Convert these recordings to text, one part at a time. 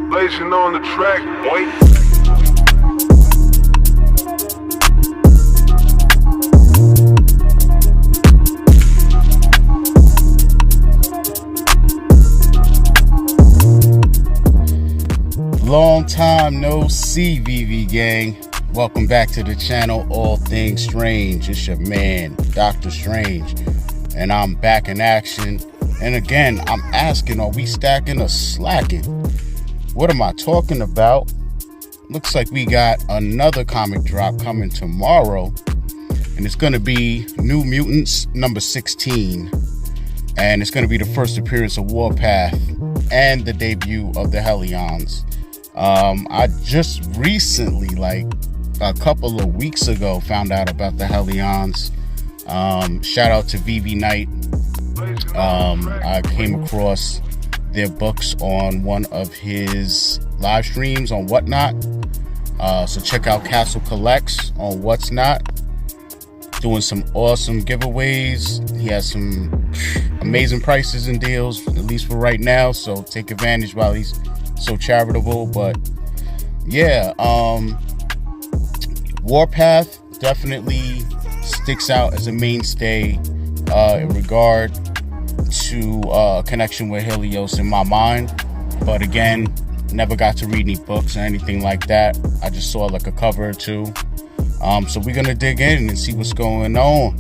Blazing on the track, boy. Long time no see, VeVe gang. Welcome back to the channel, All Things Strange. It's your man, doktastrange, and I'm back in action. And again, I'm asking, are we stacking or slacking? What am I talking about? Looks like we got another comic drop coming tomorrow, and it's going to be New Mutants number 16, and it's going to be the first appearance of Warpath and the debut of the Hellions. I just recently, like a couple of weeks ago, found out about the Hellions. Shout out to VeVe Night. I came across their books on one of his live streams on Whatnot. So check out Castle Collects on What's Not. Doing some awesome giveaways. He has some amazing prices and deals, at least for right now. So take advantage while he's so charitable. But yeah, Warpath definitely sticks out as a mainstay in regard to connection with Helios in my mind. But again, never got to read any books or anything like that. I just saw like a cover or two. So we're gonna dig in and see what's going on.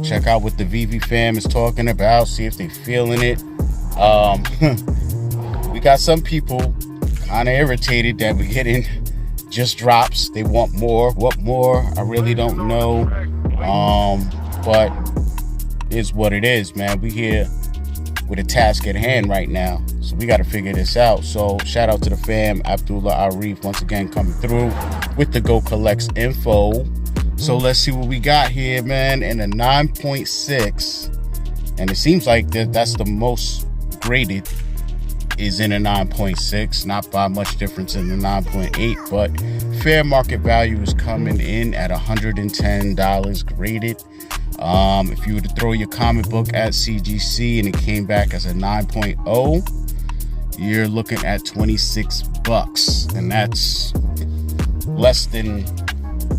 Check out what the VeVe fam is talking about, see if they feeling it. We got some people kind of irritated that we're getting just drops. They want more. What more? I really don't know. But it's what it is, man. We here with a task at hand right now, so we got to figure this out. So shout out to the fam, Abdullah Arif, once again coming through with the Go Collects info. So let's see what we got here, man. In a 9.6, and it seems like that's the most graded is in a 9.6, not by much difference in the 9.8, but fair market value is coming in at $110 graded. If you were to throw your comic book at CGC and it came back as a 9.0, you're looking at $26, and that's less than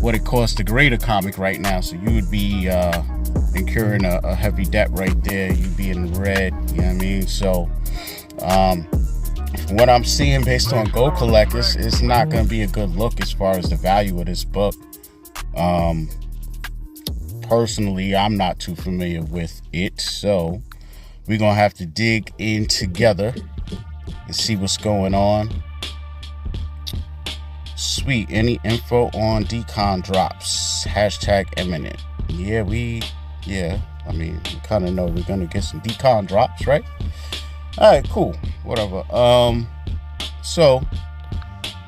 what it costs to grade a comic right now. So you would be incurring a heavy debt right there. You'd be in the red, you know what I mean? So what I'm seeing based on Go Collect, it's not going to be a good look as far as the value of this book. Personally, I'm not too familiar with it, so we're gonna have to dig in together and see what's going on. Sweet. Any info on decon drops? Hashtag imminent. Yeah, I mean, we kind of know we're gonna get some decon drops, right? All right, cool, whatever. So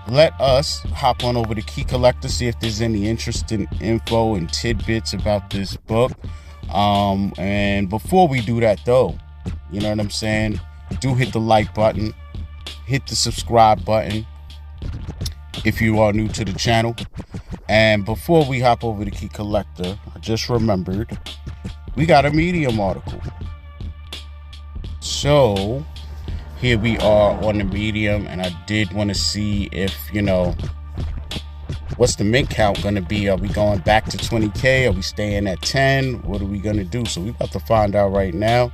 let us hop on over to Key Collector, see if there's any interesting info and tidbits about this book. And before we do that, though, you know what I'm saying? Do hit the like button, hit the subscribe button if you are new to the channel. And before we hop over to Key Collector, I just remembered we got a Medium article. So here we are on the Medium, and I did want to see if, you know, what's the mint count going to be? Are we going back to 20K? Are we staying at 10? What are we going to do? So we're about to find out right now.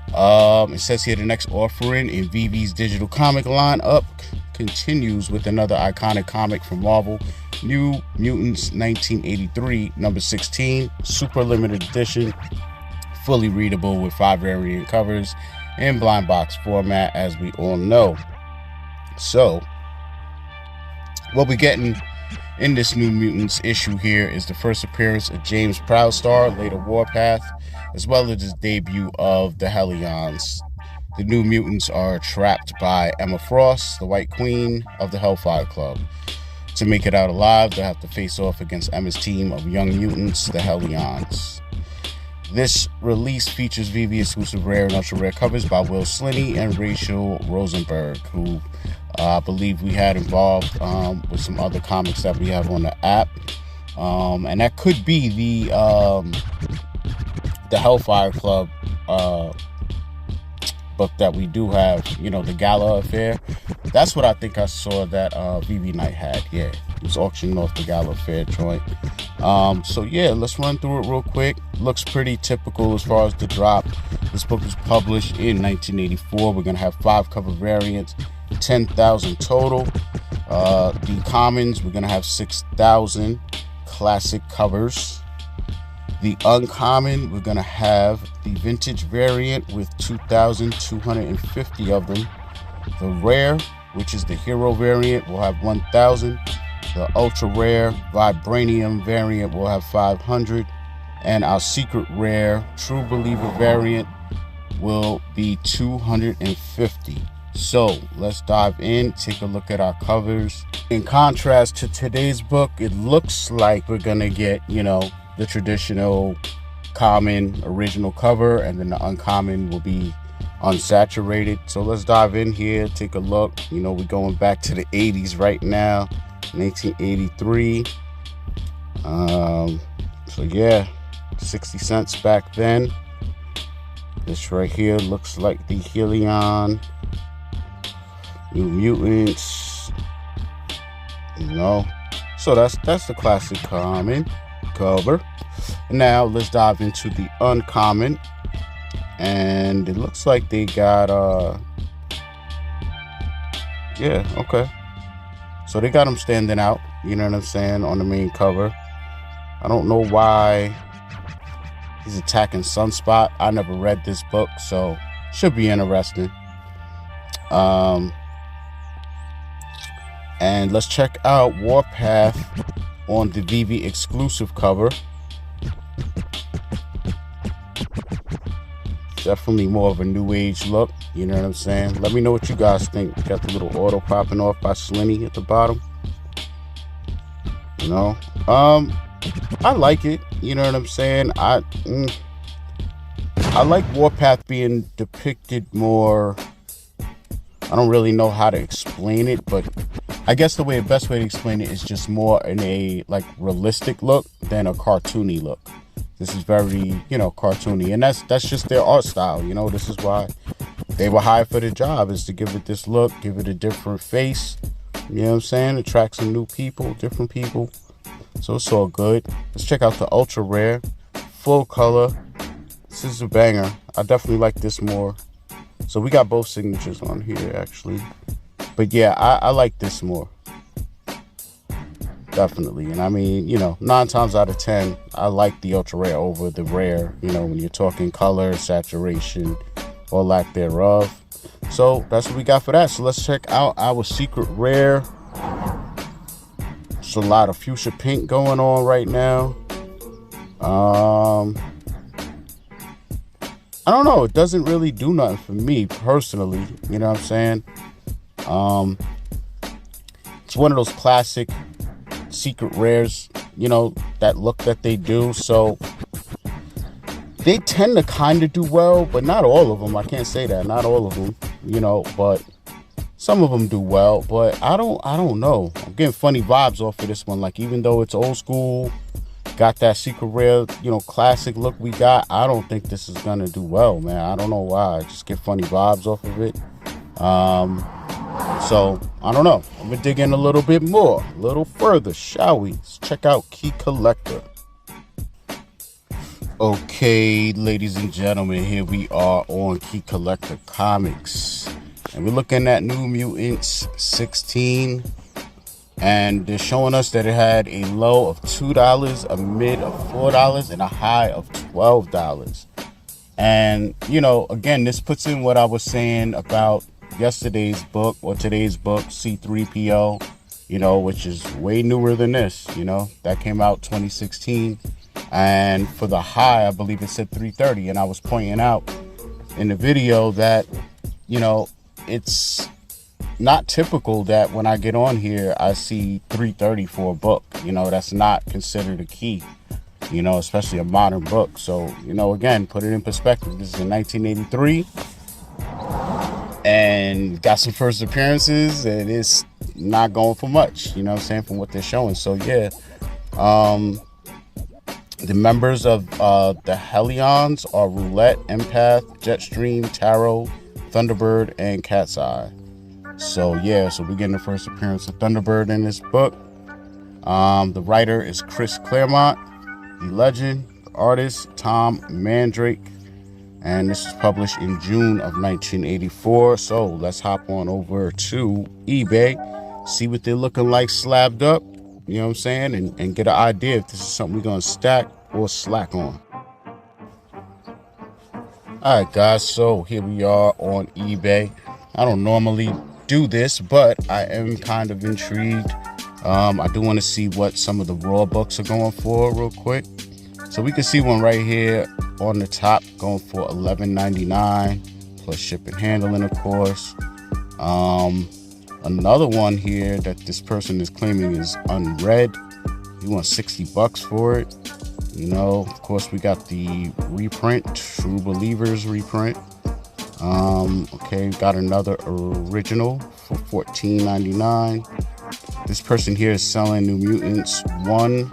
It says here the next offering in VeVe's digital comic lineup continues with another iconic comic from Marvel, New Mutants 1983, number 16, super limited edition, fully readable with 5 variant covers in blind box format, as we all know. So what we're getting in this New Mutants issue here is the first appearance of James Proudstar, later Warpath, as well as his debut of the Hellions. The New Mutants are trapped by Emma Frost, the White Queen of the Hellfire Club. To make it out alive, they'll have to face off against Emma's team of young mutants, the Hellions. This release features VeVe exclusive rare and ultra rare covers by Will Slinney and Rachel Rosenberg, who I believe we had involved with some other comics that we have on the app. And that could be the Hellfire Club book that we do have, you know, the Gala Affair. That's what I think I saw that VeVe Night had. Yeah, it was auctioning off the Gala Affair joint. So yeah, let's run through it real quick. Looks pretty typical as far as the drop. This book was published in 1984. We're gonna have 5 cover variants, 10,000 total. The commons, we're gonna have 6,000 classic covers. The uncommon, we're gonna have the vintage variant with 2,250 of them. The rare, which is the hero variant, will have 1,000. The ultra rare vibranium variant will have 500. And our secret rare true believer variant will be 250. So let's dive in, take a look at our covers. In contrast to today's book, it looks like we're gonna get, you know, the traditional common original cover, and then the uncommon will be unsaturated. So let's dive in here, take a look. You know, we're going back to the 80s right now, 1983. So yeah, 60 cents back then. This right here looks like the Helion, New Mutants, you know. So that's the classic common cover. Now let's dive into the uncommon, and it looks like they got yeah, okay, so they got him standing out, you know what I'm saying, on the main cover. I don't know why he's attacking Sunspot. I never read this book, so should be interesting. And let's check out Warpath on the VeVe exclusive cover. Definitely more of a new age look, you know what I'm saying? Let me know what you guys think. Got the little auto popping off by Slinny at the bottom. You know, I like it, you know what I'm saying? I like Warpath being depicted more. I don't really know how to explain it, but I guess the best way to explain it is just more in a like realistic look than a cartoony look. This is very, you know, cartoony, and that's just their art style. You know, this is why they were hired for the job, is to give it this look, give it a different face. You know what I'm saying? Attract some new people, different people. So it's all good. Let's check out the ultra rare, full color. This is a banger. I definitely like this more. So we got both signatures on here actually, but yeah, I like this more. Definitely. And I mean, you know, 9 times out of 10, I like the ultra rare over the rare, you know, when you're talking color, saturation, or lack thereof. So that's what we got for that. So let's check out our secret rare. There's a lot of fuchsia pink going on right now. I don't know, it doesn't really do nothing for me personally, you know what I'm saying? It's one of those classic secret rares, you know, that look that they do. So they tend to kind of do well, but not all of them. I can't say that, not all of them, you know, but some of them do well. But I don't know, I'm getting funny vibes off of this one. Like, even though it's old school, got that secret rare, you know, classic look we got, I don't think this is gonna do well, man. I don't know why. I just get funny vibes off of it. So I don't know, I'm gonna dig in a little bit more, a little further, shall we? Let's check out Key Collector. Okay, ladies and gentlemen, here we are on Key Collector Comics, and we're looking at New Mutants 16. And they're showing us that it had a low of $2, a mid of $4, and a high of $12. And, you know, again, this puts in what I was saying about yesterday's book or today's book, C3PO, you know, which is way newer than this, you know. That came out 2016. And for the high, I believe it said 330. And I was pointing out in the video that, you know, it's not typical that when I get on here I see 330 for a book. You know, that's not considered a key, you know, especially a modern book. So, you know, again, put it in perspective. This is in 1983. and got some first appearances, and it's not going for much, you know what I'm saying, from what they're showing. So yeah, the members of the Hellions are Roulette, Empath, Jetstream, Tarot, Thunderbird, and Cat's Eye. So yeah, so we're getting the first appearance of Thunderbird in this book. The writer is Chris Claremont, the legend, the artist Tom Mandrake, and this is published in June of 1984. So let's hop on over to eBay, see what they're looking like slabbed up, you know what I'm saying, and get an idea if this is something we're gonna stack or slack on. All right, guys, so here we are on eBay. I don't normally do this, but I am kind of intrigued. I do want to see what some of the raw books are going for real quick. So we can see one right here on the top going for $11.99 plus ship and handling, of course. Another one here that this person is claiming is unread. He wants $60 for it. You know, of course, we got the reprint, True Believers reprint. Okay, got another original for $14.99. This person here is selling New Mutants 1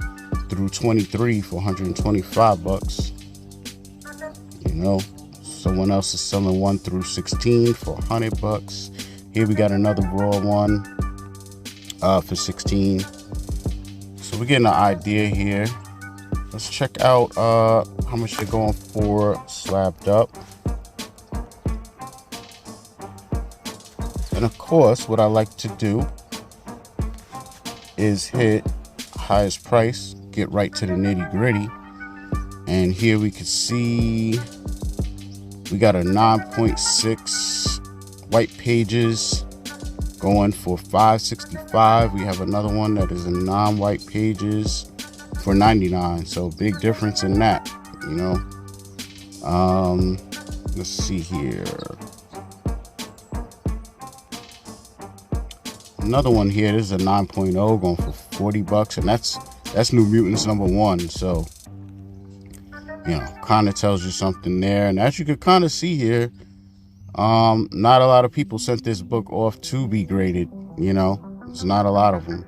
through 23 for $125. You know, someone else is selling 1 through 16 for $100. Here we got another raw one for 16. So we're getting an idea here. Let's check out how much they're going for slabbed up. And of course, what I like to do is hit highest price, get right to the nitty gritty. And here we can see we got a 9.6 white pages going for $5.65. We have another one that is a non-white pages for $99. So big difference in that, you know. Let's see here. Another one here, this is a 9.0 going for $40, and that's New Mutants #1. So, you know, kind of tells you something there. And as you can kind of see here, not a lot of people sent this book off to be graded, you know. There's not a lot of them.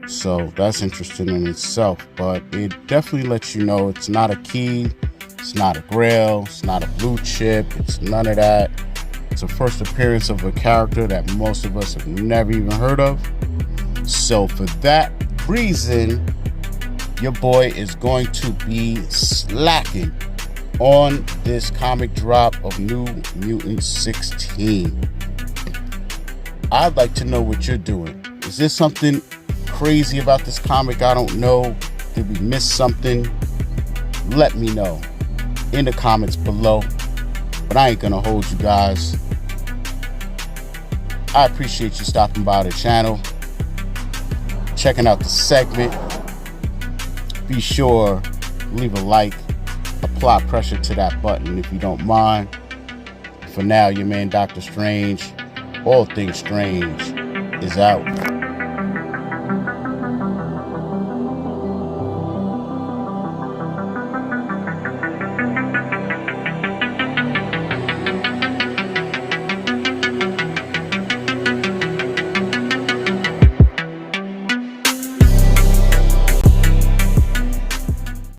So that's interesting in itself, but it definitely lets you know it's not a key, it's not a grail, it's not a blue chip, it's none of that. It's a first appearance of a character that most of us have never even heard of. So for that reason, your boy is going to be slacking on this comic drop of New Mutants 16. I'd like to know what you're doing. Is there something crazy about this comic I don't know? Did we miss something? Let me know in the comments below. But I ain't gonna hold you guys. I appreciate you stopping by the channel, checking out the segment. Be sure leave a like, apply pressure to that button if you don't mind. For now, your man Dr. Strange, all things strange, is out.